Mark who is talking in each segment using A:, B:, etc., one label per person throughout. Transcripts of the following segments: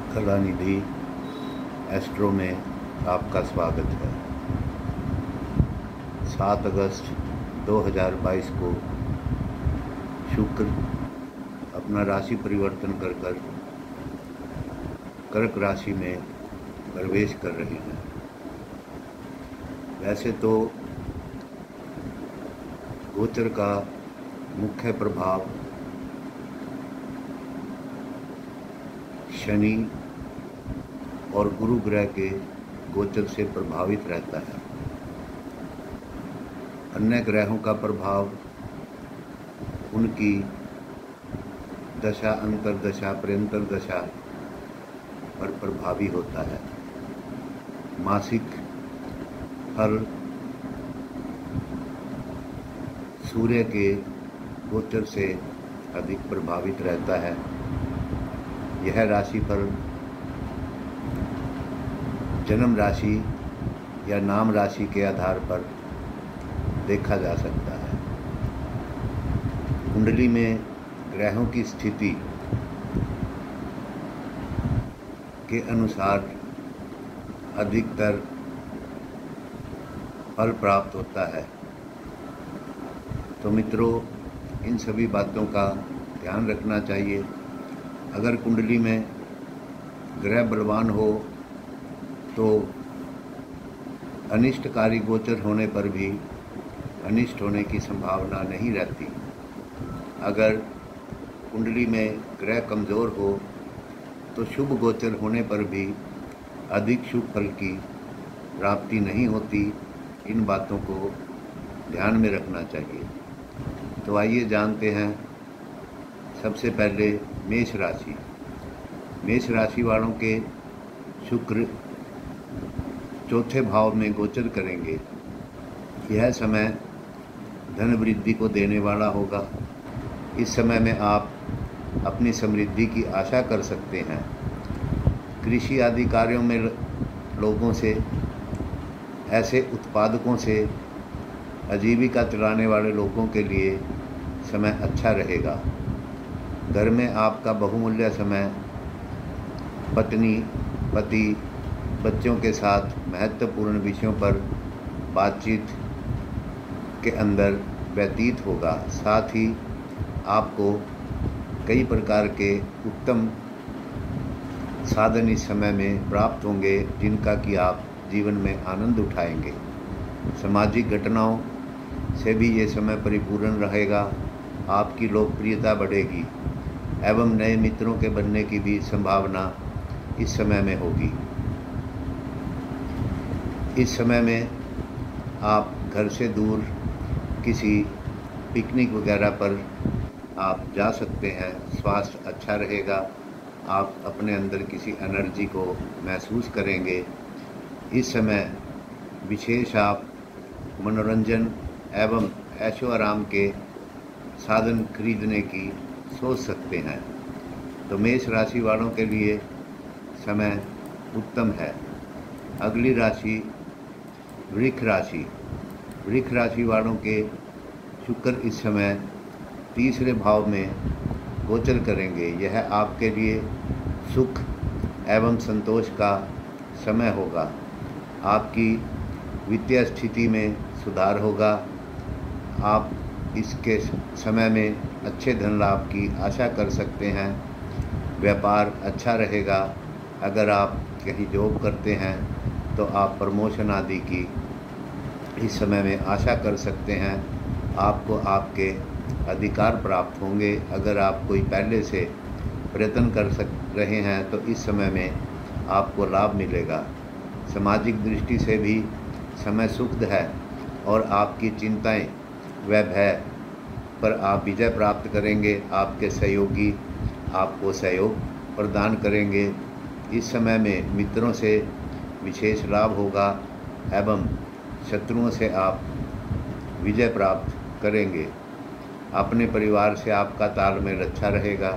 A: Kalanidhi astro में आपका स्वागत है। 7 अगस्त 2022 को शुक्र अपना राशि परिवर्तन कर कर्क राशि में प्रवेश कर रहे हैं। वैसे तो गोचर का मुख्य प्रभाव शनि और गुरु ग्रह के गोचर से प्रभावित रहता है। अन्य ग्रहों का प्रभाव उनकी दशा, अंतर्दशा, प्रयंतर दशा पर प्रभावी होता है। मासिक फल सूर्य के गोचर से अधिक प्रभावित रहता है। यह राशिफल जन्म राशि या नाम राशि के आधार पर देखा जा सकता है। कुंडली में ग्रहों की स्थिति के अनुसार अधिकतर फल प्राप्त होता है। तो मित्रों, इन सभी बातों का ध्यान रखना चाहिए। अगर कुंडली में ग्रह बलवान हो तो अनिष्टकारी गोचर होने पर भी अनिष्ट होने की संभावना नहीं रहती। अगर कुंडली में ग्रह कमज़ोर हो तो शुभ गोचर होने पर भी अधिक शुभ फल की प्राप्ति नहीं होती। इन बातों को ध्यान में रखना चाहिए। तो आइए जानते हैं। सबसे पहले मेष राशि। मेष राशि वालों के शुक्र चौथे भाव में गोचर करेंगे। यह समय धन वृद्धि को देने वाला होगा। इस समय में आप अपनी समृद्धि की आशा कर सकते हैं। कृषि आदि कार्यों में लोगों से, ऐसे उत्पादकों से, आजीविका चलाने वाले लोगों के लिए समय अच्छा रहेगा। घर में आपका बहुमूल्य समय पत्नी, पति, बच्चों के साथ महत्वपूर्ण विषयों पर बातचीत के अंदर व्यतीत होगा। साथ ही आपको कई प्रकार के उत्तम साधन इस समय में प्राप्त होंगे, जिनका कि आप जीवन में आनंद उठाएंगे। सामाजिक घटनाओं से भी ये समय परिपूर्ण रहेगा। आपकी लोकप्रियता बढ़ेगी एवं नए मित्रों के बनने की भी संभावना इस समय में होगी। इस समय में आप घर से दूर किसी पिकनिक वगैरह पर आप जा सकते हैं। स्वास्थ्य अच्छा रहेगा। आप अपने अंदर किसी एनर्जी को महसूस करेंगे। इस समय विशेष आप मनोरंजन एवं ऐशो आराम के साधन खरीदने की सोच सकते हैं। तो मेष राशि वालों के लिए समय उत्तम है। अगली राशि वृष राशि। वृष राशि वालों के शुक्र इस समय तीसरे भाव में गोचर करेंगे। यह आपके लिए सुख एवं संतोष का समय होगा। आपकी वित्तीय स्थिति में सुधार होगा। आप इसके समय में अच्छे धन लाभ की आशा कर सकते हैं। व्यापार अच्छा रहेगा। अगर आप कहीं जॉब करते हैं तो आप प्रमोशन आदि की इस समय में आशा कर सकते हैं। आपको आपके अधिकार प्राप्त होंगे। अगर आप कोई पहले से प्रयत्न कर रहे हैं तो इस समय में आपको लाभ मिलेगा। सामाजिक दृष्टि से भी समय सुखद है और आपकी चिंताएं व भय पर आप विजय प्राप्त करेंगे। आपके सहयोगी आपको सहयोग प्रदान करेंगे। इस समय में मित्रों से विशेष लाभ होगा एवं शत्रुओं से आप विजय प्राप्त करेंगे। अपने परिवार से आपका तालमेल अच्छा रहेगा।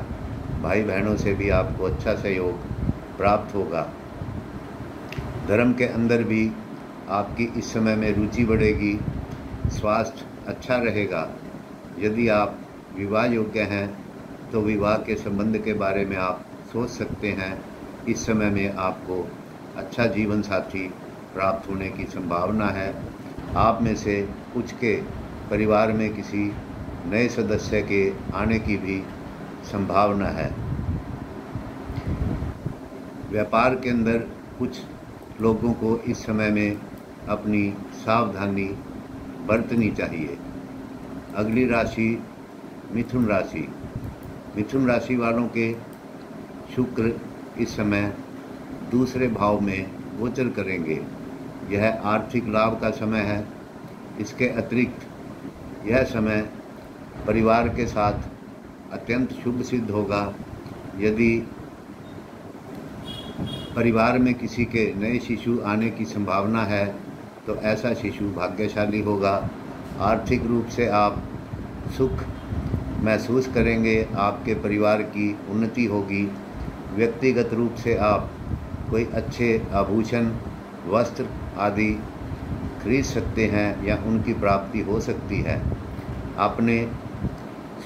A: भाई बहनों से भी आपको अच्छा सहयोग प्राप्त होगा। धर्म के अंदर भी आपकी इस समय में रुचि बढ़ेगी। स्वास्थ्य अच्छा रहेगा। यदि आप विवाह योग्य हैं तो विवाह के संबंध के बारे में आप सोच सकते हैं। इस समय में आपको अच्छा जीवन साथी प्राप्त होने की संभावना है। आप में से कुछ के परिवार में किसी नए सदस्य के आने की भी संभावना है। व्यापार के अंदर कुछ लोगों को इस समय में अपनी सावधानी बरतनी चाहिए। अगली राशि मिथुन राशि। मिथुन राशि वालों के शुक्र इस समय दूसरे भाव में गोचर करेंगे। यह आर्थिक लाभ का समय है। इसके अतिरिक्त यह समय परिवार के साथ अत्यंत शुभ सिद्ध होगा। यदि परिवार में किसी के नए शिशु आने की संभावना है तो ऐसा शिशु भाग्यशाली होगा। आर्थिक रूप से आप सुख महसूस करेंगे। आपके परिवार की उन्नति होगी। व्यक्तिगत रूप से आप कोई अच्छे आभूषण, वस्त्र आदि खरीद सकते हैं या उनकी प्राप्ति हो सकती है। अपने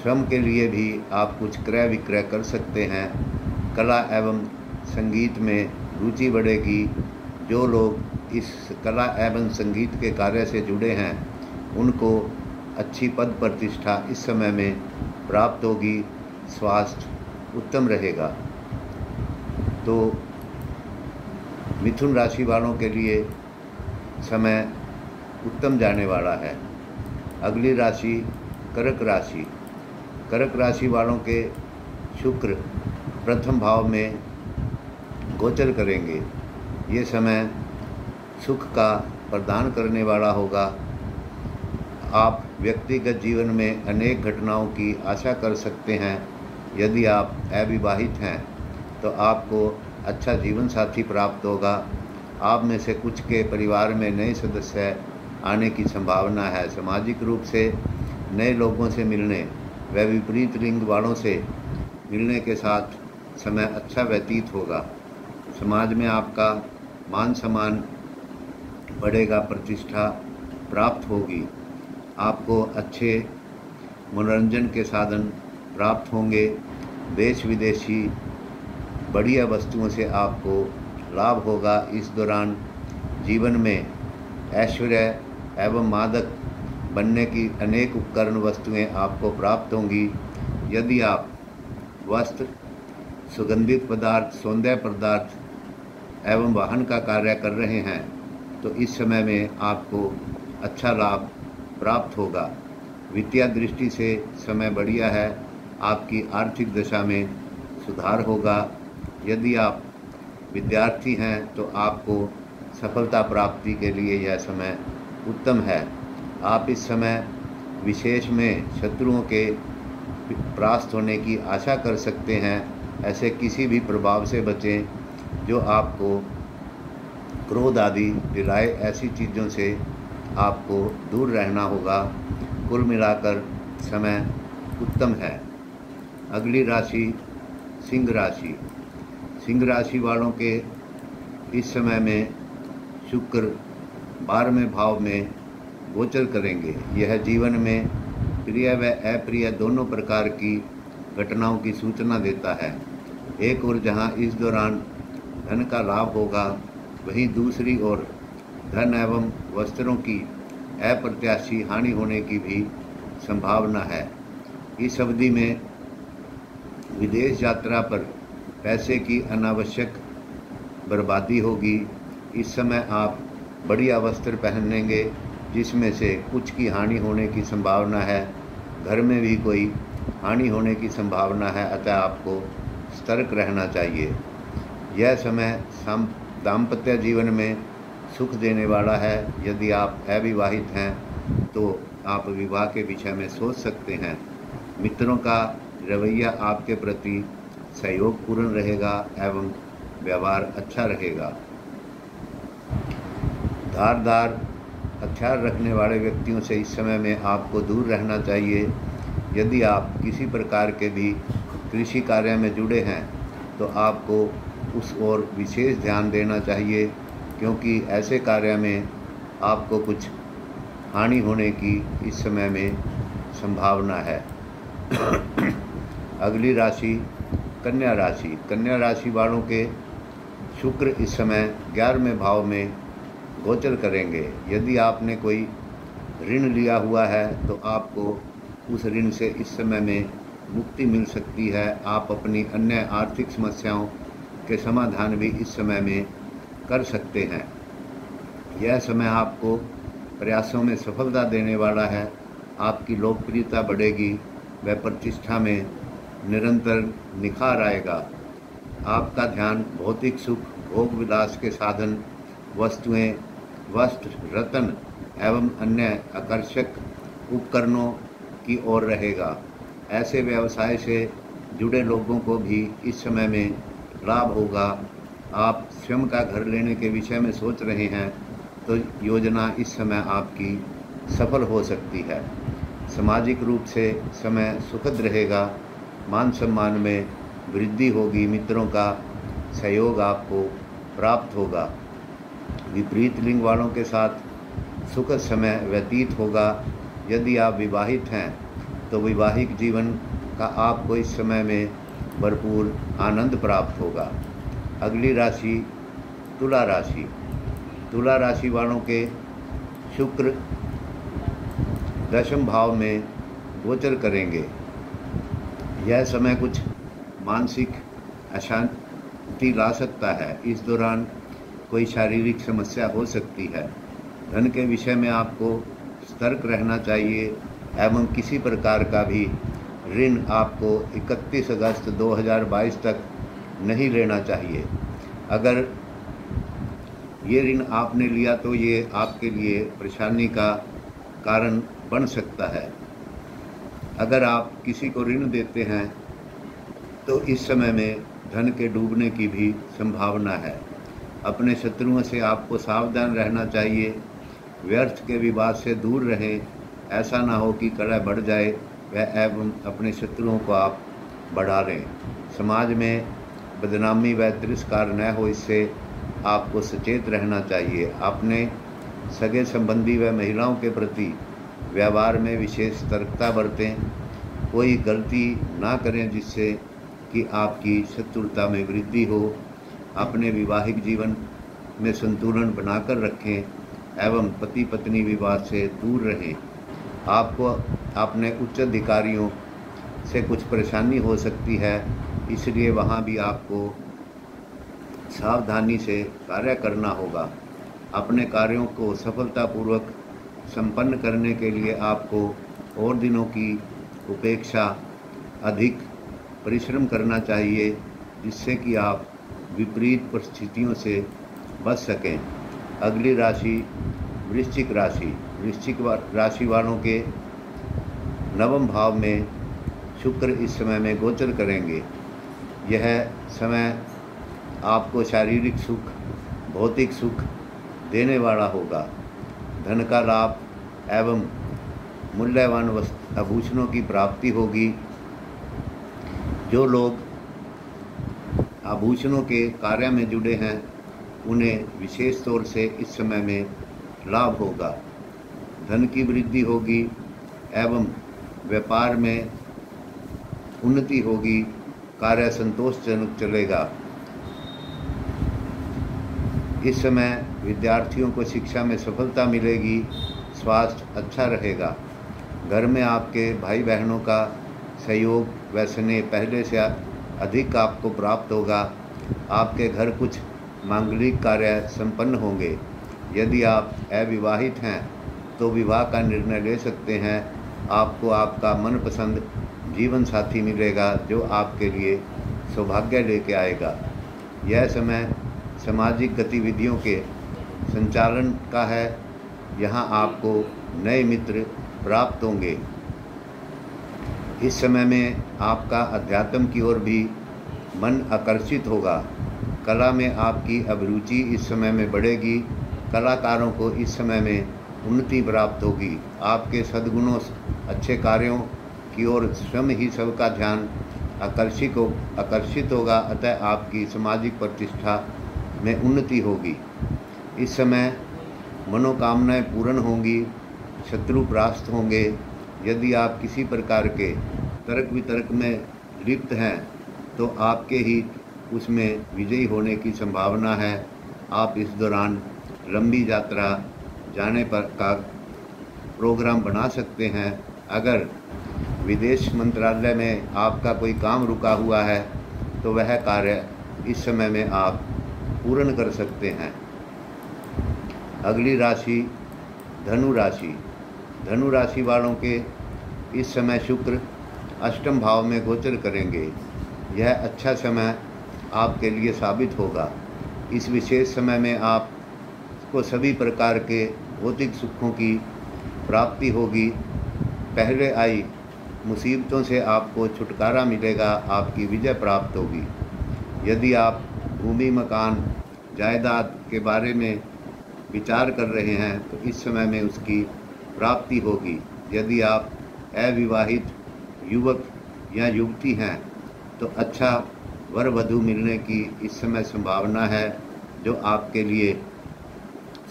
A: श्रम के लिए भी आप कुछ क्रय विक्रय कर सकते हैं। कला एवं संगीत में रुचि बढ़ेगी। जो लोग इस कला एवं संगीत के कार्य से जुड़े हैं उनको अच्छी पद प्रतिष्ठा इस समय में प्राप्त होगी। स्वास्थ्य उत्तम रहेगा। तो मिथुन राशि वालों के लिए समय उत्तम जाने वाला है। अगली राशि कर्क राशि। कर्क राशि वालों के शुक्र प्रथम भाव में गोचर करेंगे। ये समय सुख का प्रदान करने वाला होगा। आप व्यक्तिगत जीवन में अनेक घटनाओं की आशा कर सकते हैं। यदि आप अविवाहित हैं तो आपको अच्छा जीवन साथी प्राप्त होगा। आप में से कुछ के परिवार में नए सदस्य आने की संभावना है। सामाजिक रूप से नए लोगों से मिलने व विपरीत लिंग वालों से मिलने के साथ समय अच्छा व्यतीत होगा। समाज में आपका मान सम्मान बढ़ेगा, प्रतिष्ठा प्राप्त होगी। आपको अच्छे मनोरंजन के साधन प्राप्त होंगे। देश विदेशी बढ़िया वस्तुओं से आपको लाभ होगा। इस दौरान जीवन में ऐश्वर्य एवं मादक बनने की अनेक उपकरण वस्तुएं आपको प्राप्त होंगी। यदि आप वस्त्र, सुगंधित पदार्थ, सौंदर्य पदार्थ एवं वाहन का कार्य कर रहे हैं तो इस समय में आपको अच्छा लाभ प्राप्त होगा। वित्तीय दृष्टि से समय बढ़िया है। आपकी आर्थिक दशा में सुधार होगा। यदि आप विद्यार्थी हैं तो आपको सफलता प्राप्ति के लिए यह समय उत्तम है। आप इस समय विशेष में शत्रुओं के परास्त होने की आशा कर सकते हैं। ऐसे किसी भी प्रभाव से बचें जो आपको क्रोध आदि दिलाए। ऐसी चीज़ों से आपको दूर रहना होगा। कुल मिलाकर समय उत्तम है। अगली राशि सिंह राशि। सिंह राशि वालों के इस समय में शुक्र 12वें भाव में गोचर करेंगे। यह जीवन में प्रिय व अप्रिय दोनों प्रकार की घटनाओं की सूचना देता है। एक ओर जहां इस दौरान धन का लाभ होगा, वहीं दूसरी ओर धन एवं वस्त्रों की अप्रत्याशी हानि होने की भी संभावना है। इस अवधि में विदेश यात्रा पर पैसे की अनावश्यक बर्बादी होगी। इस समय आप बढ़िया वस्त्र पहनेंगे जिसमें से कुछ की हानि होने की संभावना है। घर में भी कोई हानि होने की संभावना है, अतः आपको सतर्क रहना चाहिए। यह समय दाम्पत्य जीवन में सुख देने वाला है। यदि आप अविवाहित हैं तो आप विवाह के विषय में सोच सकते हैं। मित्रों का रवैया आपके प्रति सहयोगपूर्ण रहेगा एवं व्यवहार अच्छा रहेगा। धारदार हथियार रखने वाले व्यक्तियों से इस समय में आपको दूर रहना चाहिए। यदि आप किसी प्रकार के भी कृषि कार्य में जुड़े हैं तो आपको उस ओर विशेष ध्यान देना चाहिए, क्योंकि ऐसे कार्य में आपको कुछ हानि होने की इस समय में संभावना है। अगली राशि कन्या राशि। कन्या राशि वालों के शुक्र इस समय 11वें भाव में गोचर करेंगे। यदि आपने कोई ऋण लिया हुआ है तो आपको उस ऋण से इस समय में मुक्ति मिल सकती है। आप अपनी अन्य आर्थिक समस्याओं के समाधान भी इस समय में कर सकते हैं। यह समय आपको प्रयासों में सफलता देने वाला है। आपकी लोकप्रियता बढ़ेगी व प्रतिष्ठा में निरंतर निखार आएगा। आपका ध्यान भौतिक सुख, भोग विलास के साधन, वस्तुएं, वस्त्र, रत्न एवं अन्य आकर्षक उपकरणों की ओर रहेगा। ऐसे व्यवसाय से जुड़े लोगों को भी इस समय में लाभ होगा। आप स्वयं का घर लेने के विषय में सोच रहे हैं तो योजना इस समय आपकी सफल हो सकती है। सामाजिक रूप से समय सुखद रहेगा। मान सम्मान में वृद्धि होगी। मित्रों का सहयोग आपको प्राप्त होगा। विपरीत लिंग वालों के साथ सुखद समय व्यतीत होगा। यदि आप विवाहित हैं तो वैवाहिक जीवन का आपको इस समय में भरपूर आनंद प्राप्त होगा। अगली राशि तुला राशि। तुला राशि वालों के शुक्र 10वें भाव में गोचर करेंगे। यह समय कुछ मानसिक अशांति ला सकता है। इस दौरान कोई शारीरिक समस्या हो सकती है। धन के विषय में आपको सतर्क रहना चाहिए एवं किसी प्रकार का भी ऋण आपको 31 अगस्त 2022 तक नहीं लेना चाहिए। अगर ये ऋण आपने लिया तो ये आपके लिए परेशानी का कारण बन सकता है। अगर आप किसी को ऋण देते हैं तो इस समय में धन के डूबने की भी संभावना है। अपने शत्रुओं से आपको सावधान रहना चाहिए। व्यर्थ के विवाद से दूर रहें। ऐसा ना हो कि कलह बढ़ जाए वह एवं अपने शत्रुओं को आप बढ़ा लें। समाज में बदनामी व तिरस्कार न हो, इससे आपको सचेत रहना चाहिए। अपने सगे संबंधी व महिलाओं के प्रति व्यवहार में विशेष सतर्कता बरतें। कोई गलती ना करें जिससे कि आपकी शत्रुता में वृद्धि हो। अपने वैवाहिक जीवन में संतुलन बनाकर रखें एवं पति पत्नी विवाद से दूर रहें। आपको अपने उच्च अधिकारियों से कुछ परेशानी हो सकती है, इसलिए वहाँ भी आपको सावधानी से कार्य करना होगा। अपने कार्यों को सफलतापूर्वक संपन्न करने के लिए आपको और दिनों की उपेक्षा अधिक परिश्रम करना चाहिए, जिससे कि आप विपरीत परिस्थितियों से बच सकें। अगली राशि वृश्चिक राशि। वृश्चिक राशि वालों के 9वें भाव में शुक्र इस समय में गोचर करेंगे। यह समय आपको शारीरिक सुख, भौतिक सुख देने वाला होगा। धन का लाभ एवं मूल्यवान आभूषणों की प्राप्ति होगी। जो लोग आभूषणों के कार्य में जुड़े हैं उन्हें विशेष तौर से इस समय में लाभ होगा। धन की वृद्धि होगी एवं व्यापार में उन्नति होगी। कार्य संतोषजनक चलेगा। इस समय विद्यार्थियों को शिक्षा में सफलता मिलेगी। स्वास्थ्य अच्छा रहेगा। घर में आपके भाई बहनों का सहयोग व स्नेह पहले से अधिक आपको प्राप्त होगा। आपके घर कुछ मांगलिक कार्य संपन्न होंगे। यदि आप अविवाहित हैं तो विवाह का निर्णय ले सकते हैं। आपको आपका मनपसंद जीवन साथी मिलेगा जो आपके लिए सौभाग्य लेके आएगा। यह समय सामाजिक गतिविधियों के संचालन का है। यहाँ आपको नए मित्र प्राप्त होंगे। इस समय में आपका अध्यात्म की ओर भी मन आकर्षित होगा। कला में आपकी अभिरुचि इस समय में बढ़ेगी। कलाकारों को इस समय में उन्नति प्राप्त होगी। आपके सद्गुणों, अच्छे कार्यों की ओर स्वयं ही सबका ध्यान आकर्षित होगा। अतः आपकी सामाजिक प्रतिष्ठा में उन्नति होगी। इस समय मनोकामनाएं पूर्ण होंगी। शत्रु परास्त होंगे। यदि आप किसी प्रकार के तर्क वितर्क में लिप्त हैं तो आपके ही उसमें विजयी होने की संभावना है। आप इस दौरान लंबी यात्रा जाने पर का प्रोग्राम बना सकते हैं। अगर विदेश मंत्रालय में आपका कोई काम रुका हुआ है तो वह कार्य इस समय में आप पूर्ण कर सकते हैं। अगली राशि धनु राशि। धनु राशि वालों के इस समय शुक्र अष्टम भाव में गोचर करेंगे। यह अच्छा समय आपके लिए साबित होगा। इस विशेष समय में आपको सभी प्रकार के भौतिक सुखों की प्राप्ति होगी। पहले आई मुसीबतों से आपको छुटकारा मिलेगा, आपकी विजय प्राप्त होगी। यदि आप भूमि, मकान, जायदाद के बारे में विचार कर रहे हैं तो इस समय में उसकी प्राप्ति होगी। यदि आप अविवाहित युवक या युवती हैं तो अच्छा वर वधू मिलने की इस समय संभावना है, जो आपके लिए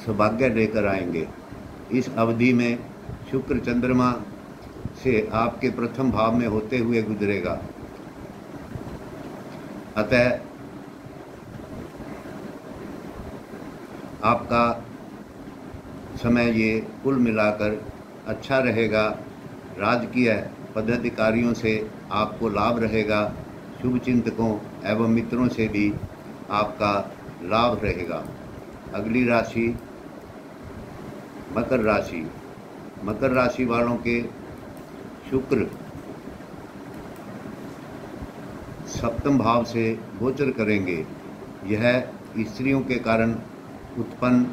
A: सौभाग्य लेकर आएंगे। इस अवधि में शुक्र चंद्रमा से आपके प्रथम भाव में होते हुए गुजरेगा। अतः आपका समय ये कुल मिलाकर अच्छा रहेगा। राजकीय पदाधिकारियों से आपको लाभ रहेगा। शुभ चिंतकों एवं मित्रों से भी आपका लाभ रहेगा। अगली राशि मकर राशि। मकर राशि वालों के शुक्र सप्तम भाव से गोचर करेंगे। यह स्त्रियों के कारण उत्पन्न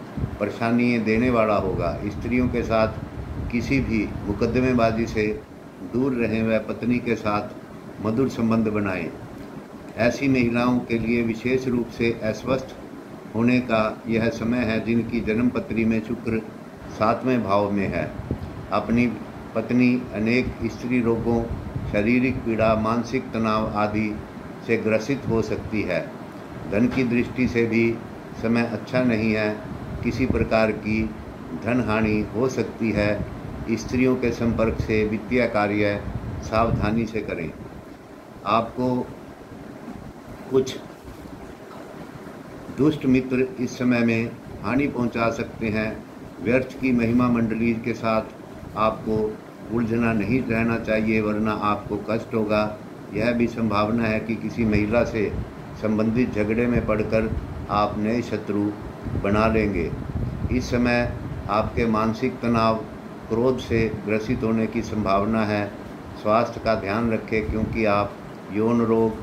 A: परेशानियाँ देने वाला होगा। स्त्रियों के साथ किसी भी मुकदमेबाजी से दूर रहें व पत्नी के साथ मधुर संबंध बनाएं। ऐसी महिलाओं के लिए विशेष रूप से अस्वस्थ होने का यह समय है जिनकी जन्मपत्री में शुक्र 7वें भाव में है। अपनी पत्नी अनेक स्त्री रोगों, शारीरिक पीड़ा, मानसिक तनाव आदि से ग्रसित हो सकती है। धन की दृष्टि से भी समय अच्छा नहीं है। किसी प्रकार की धन हानि हो सकती है। स्त्रियों के संपर्क से वित्तीय कार्य सावधानी से करें। आपको कुछ दुष्ट मित्र इस समय में हानि पहुंचा सकते हैं। व्यर्थ की महिमा मंडली के साथ आपको उलझना नहीं रहना चाहिए, वरना आपको कष्ट होगा। यह भी संभावना है कि किसी महिला से संबंधित झगड़े में पड़कर आप नए शत्रु बना लेंगे। इस समय आपके मानसिक तनाव, क्रोध से ग्रसित होने की संभावना है। स्वास्थ्य का ध्यान रखें क्योंकि आप यौन रोग,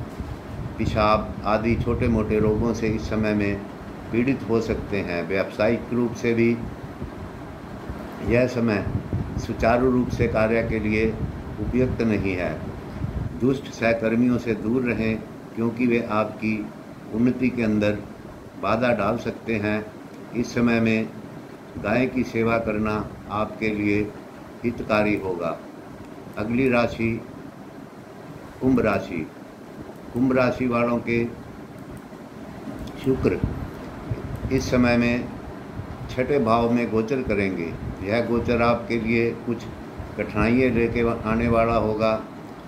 A: पेशाब आदि छोटे मोटे रोगों से इस समय में पीड़ित हो सकते हैं। व्यावसायिक रूप से भी यह समय सुचारू रूप से कार्य के लिए उपयुक्त नहीं है। दुष्ट सहकर्मियों से दूर रहें क्योंकि वे आपकी उन्नति के अंदर बाधा डाल सकते हैं। इस समय में गाय की सेवा करना आपके लिए हितकारी होगा। अगली राशि कुंभ राशि। कुंभ राशि वालों के शुक्र इस समय में 6ठे भाव में गोचर करेंगे। यह गोचर आपके लिए कुछ कठिनाइयाँ लेके आने वाला होगा।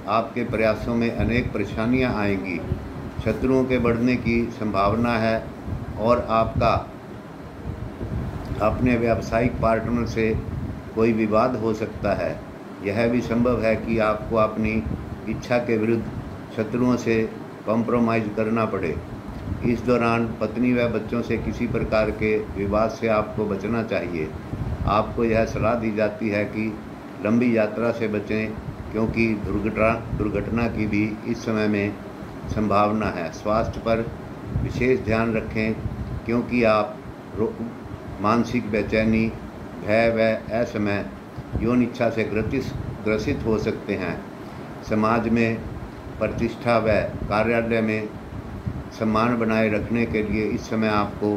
A: आपके प्रयासों में अनेक परेशानियाँ आएंगी। शत्रुओं के बढ़ने की संभावना है और आपका अपने व्यावसायिक पार्टनर से कोई विवाद हो सकता है। यह भी संभव है कि आपको अपनी इच्छा के विरुद्ध शत्रुओं से कॉम्प्रोमाइज़ करना पड़े। इस दौरान पत्नी व बच्चों से किसी प्रकार के विवाद से आपको बचना चाहिए। आपको यह सलाह दी जाती है कि लंबी यात्रा से बचें क्योंकि दुर्घटना की भी इस समय में संभावना है। स्वास्थ्य पर विशेष ध्यान रखें क्योंकि आप मानसिक बेचैनी, भय व असमय यौन इच्छा से ग्रसित हो सकते हैं। समाज में प्रतिष्ठा व कार्यालय में सम्मान बनाए रखने के लिए इस समय आपको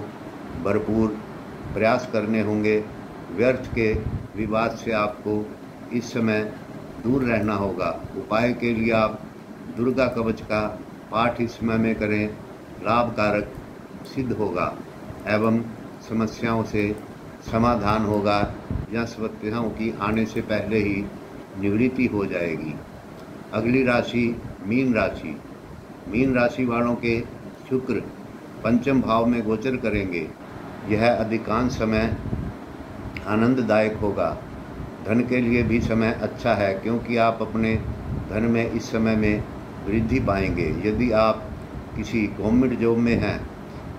A: भरपूर प्रयास करने होंगे। व्यर्थ के विवाद से आपको इस समय दूर रहना होगा। उपाय के लिए आप दुर्गा कवच का पाठ इस समय में करें, लाभकारक सिद्ध होगा एवं समस्याओं से समाधान होगा या समस्याओं की आने से पहले ही निवृत्ति हो जाएगी। अगली राशि मीन राशि। मीन राशि वालों के शुक्र पंचम भाव में गोचर करेंगे। यह अधिकांश समय आनंददायक होगा। धन के लिए भी समय अच्छा है, क्योंकि आप अपने धन में इस समय में वृद्धि पाएंगे। यदि आप किसी गवर्नमेंट जॉब में हैं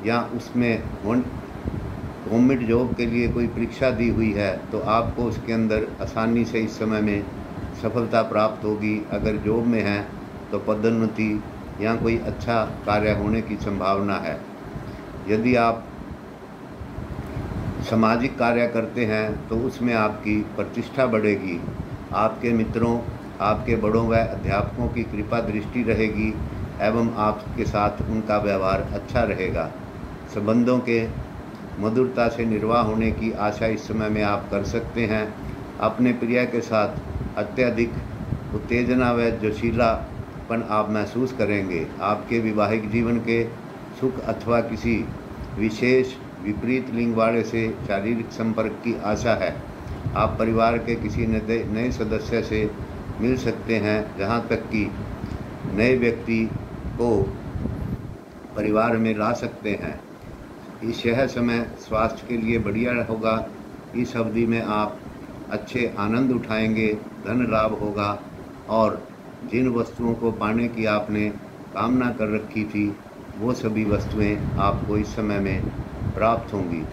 A: या उसमें गवर्नमेंट जॉब के लिए कोई परीक्षा दी हुई है तो आपको उसके अंदर आसानी से इस समय में सफलता प्राप्त होगी। अगर जॉब में हैं तो पदोन्नति या कोई अच्छा कार्य होने की संभावना है। यदि आप सामाजिक कार्य करते हैं तो उसमें आपकी प्रतिष्ठा बढ़ेगी। आपके मित्रों, आपके बड़ों व अध्यापकों की कृपा दृष्टि रहेगी एवं आपके साथ उनका व्यवहार अच्छा रहेगा। संबंधों के मधुरता से निर्वाह होने की आशा इस समय में आप कर सकते हैं। अपने प्रिय के साथ अत्यधिक उत्तेजना व जोशीलापन आप महसूस करेंगे। आपके वैवाहिक जीवन के सुख अथवा किसी विशेष विपरीत लिंग वाले से शारीरिक संपर्क की आशा है। आप परिवार के किसी नए सदस्य से मिल सकते हैं। जहां तक कि नए व्यक्ति को परिवार में ला सकते हैं। यह समय स्वास्थ्य के लिए बढ़िया होगा। इस अवधि में आप अच्छे आनंद उठाएंगे, धन लाभ होगा और जिन वस्तुओं को पाने की आपने कामना कर रखी थी वो सभी वस्तुएं आपको इस समय में प्राप्त होंगी।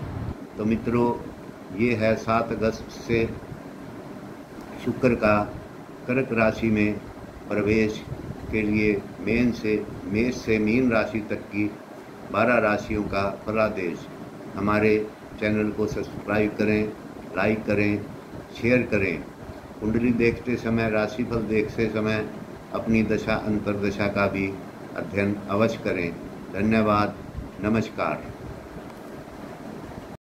A: तो मित्रों, ये है 7 अगस्त से शुक्र का कर्क राशि में प्रवेश के लिए मेष से मीन राशि तक की 12 राशियों का फलादेश। हमारे चैनल को सब्सक्राइब करें, लाइक करें, शेयर करें। कुंडली देखते समय, राशिफल देखते समय अपनी दशा अंतर्दशा का भी अध्ययन अवश्य करें। धन्यवाद। नमस्कार।